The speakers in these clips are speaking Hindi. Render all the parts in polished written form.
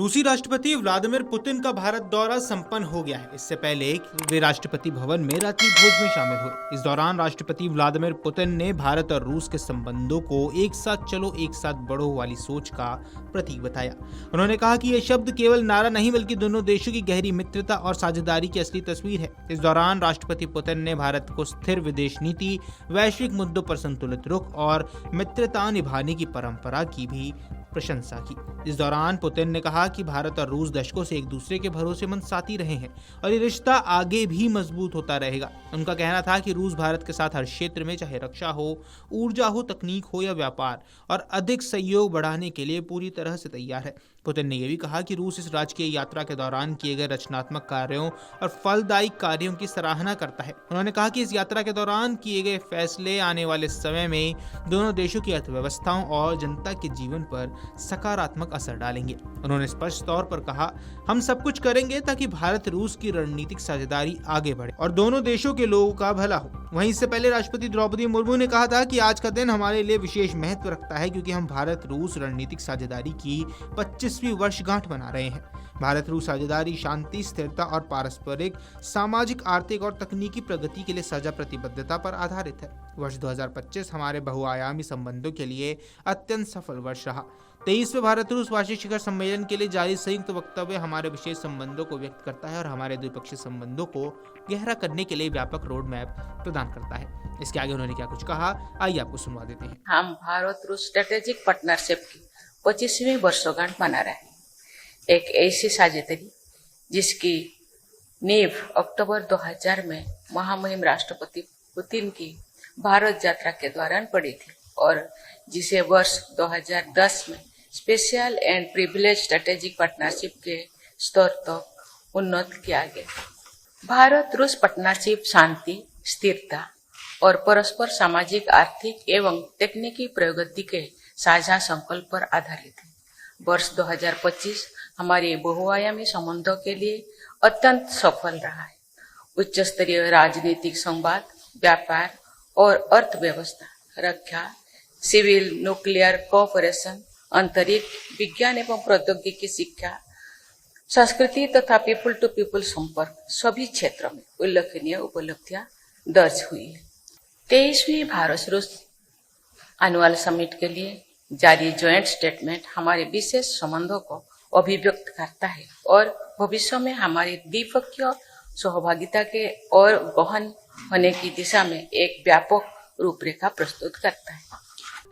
रूसी राष्ट्रपति व्लादिमीर पुतिन का भारत दौरा संपन्न हो गया है। इससे पहले वे राष्ट्रपति भवन में रात्रि भोज में शामिल हुए। इस दौरान राष्ट्रपति व्लादिमीर पुतिन ने भारत और रूस के संबंधों को एक साथ चलो एक साथ बढ़ो वाली सोच का प्रतीक बताया। उन्होंने कहा कि यह शब्द केवल नारा नहीं बल्कि दोनों देशों की गहरी मित्रता और साझेदारी की असली तस्वीर है। इस दौरान राष्ट्रपति पुतिन ने भारत को स्थिर विदेश नीति, वैश्विक मुद्दों पर संतुलित रुख और मित्रता निभाने की परंपरा की भी प्रशंसा की। इस दौरान पुतिन ने कहा कि भारत और रूस दशकों से एक दूसरे के भरोसेमंद साथी रहे हैं और ये रिश्ता आगे भी मजबूत होता रहेगा। उनका कहना था कि रूस भारत के साथ हर क्षेत्र में, चाहे रक्षा हो, ऊर्जा हो, तकनीक हो या व्यापार, और अधिक सहयोग बढ़ाने के लिए पूरी तरह से तैयार है। पुतिन ने यह भी कहा कि रूस इस राजकीय यात्रा के दौरान किए गए रचनात्मक कार्यों और फलदायी कार्यों की सराहना करता है। उन्होंने कहा कि इस यात्रा के दौरान किए गए फैसले आने वाले समय में दोनों देशों की अर्थव्यवस्थाओं और जनता के जीवन पर सकारात्मक असर डालेंगे। उन्होंने स्पष्ट तौर पर कहा, हम सब कुछ करेंगे ताकि भारत रूस की रणनीतिक साझेदारी आगे बढ़े और दोनों देशों के लोगों का भला हो। वहीं इससे पहले राष्ट्रपति द्रौपदी मुर्मू ने कहा था कि आज का दिन हमारे लिए विशेष महत्व रखता है क्योंकि हम भारत रूस रणनीतिक साझेदारी की 25वीं वर्षगांठ मना रहे हैं। भारत रूस साझेदारी शांति, स्थिरता और पारस्परिक सामाजिक, आर्थिक और तकनीकी प्रगति के लिए साझा प्रतिबद्धता पर आधारित है। वर्ष 2025 हमारे बहुआयामी संबंधों के लिए अत्यंत सफल वर्ष रहा। 23वें भारत रूस वार्षिक शिखर सम्मेलन के लिए जारी संयुक्त वक्तव्य हमारे विशेष संबंधों को व्यक्त करता है और हमारे द्विपक्षीय संबंधों को गहरा करने के लिए व्यापक रोड मैप प्रदान करता है। इसके आगे उन्होंने क्या कुछ कहा, आइए आपको सुनवा देते हैं। हम भारत रूस स्ट्रेटेजिक पार्टनरशिप की 25वीं वर्षगांठ मना रहे हैं। एक ऐसी साझेदारी जिसकी नींव अक्टूबर 2000 में महामहिम राष्ट्रपति पुतिन की भारत यात्रा के दौरान पड़ी थी और जिसे वर्ष 2010 में special and privilege strategic partnership के स्तर तक उन्नत किया गया। भारत रूस पार्टनरशिप शांति, स्थिरता और परस्पर सामाजिक, आर्थिक एवं तकनीकी प्रगति के साझा संकल्प पर आधारित है। वर्ष 2025 हमारे बहुआयामी संबंधों के लिए अत्यंत सफल रहा है। उच्च स्तरीय राजनीतिक संवाद, व्यापार और अर्थव्यवस्था, रक्षा, सिविल न्यूक्लियर कोऑपरेशन, अंतरिक्ष, विज्ञान एवं प्रौद्योगिकी, शिक्षा, संस्कृति तथा पीपल टू पीपल संपर्क, सभी क्षेत्रों में उल्लेखनीय उपलब्धियां दर्ज हुई है। 23वीं भारत रूस एनुअल समिट के लिए जारी ज्वाइंट स्टेटमेंट हमारे विशेष संबंधों को अभिव्यक्त करता है और भविष्य में हमारी द्विपक्षीय सहभागिता के और गहन होने की दिशा में एक व्यापक रूपरेखा प्रस्तुत करता है।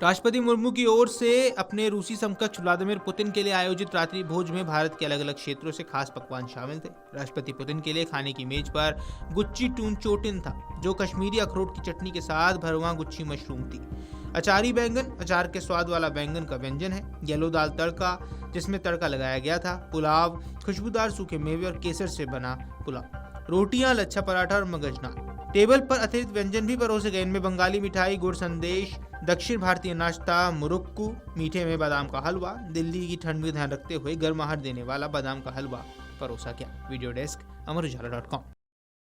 राष्ट्रपति मुर्मू की ओर से अपने रूसी समकक्ष व्लादिमीर पुतिन के लिए आयोजित रात्रि भोज में भारत के अलग अलग क्षेत्रों से खास पकवान शामिल थे। राष्ट्रपति पुतिन के लिए खाने की मेज पर गुच्ची टून चोटिन था, जो कश्मीरी अखरोट की चटनी के साथ भरवा गुच्ची मशरूम थी। अचारी बैंगन, अचार के स्वाद वाला बैंगन का व्यंजन है। येलो दाल तड़का, जिसमें तड़का लगाया गया था। पुलाव, खुशबूदार सूखे मेवे और केसर से बना पुलाव। रोटियां, लच्छा पराठा और मगजनान। टेबल पर अतिरिक्त व्यंजन भी परोसे गए। इनमें बंगाली मिठाई, गुड़ संदेश, दक्षिण भारतीय नाश्ता, मुरुक्कू, मीठे में बादाम का हलवा, दिल्ली की ठंड में ध्यान रखते हुए गर्माहट देने वाला बादाम का हलवा परोसा गया। वीडियो डेस्क अमरुजाला.com।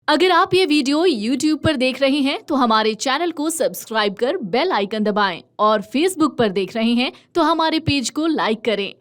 अगर आप ये वीडियो YouTube पर देख रहे हैं तो हमारे चैनल को सब्सक्राइब कर बेल आइकन दबाएं और Facebook पर देख रहे हैं तो हमारे पेज को लाइक करें।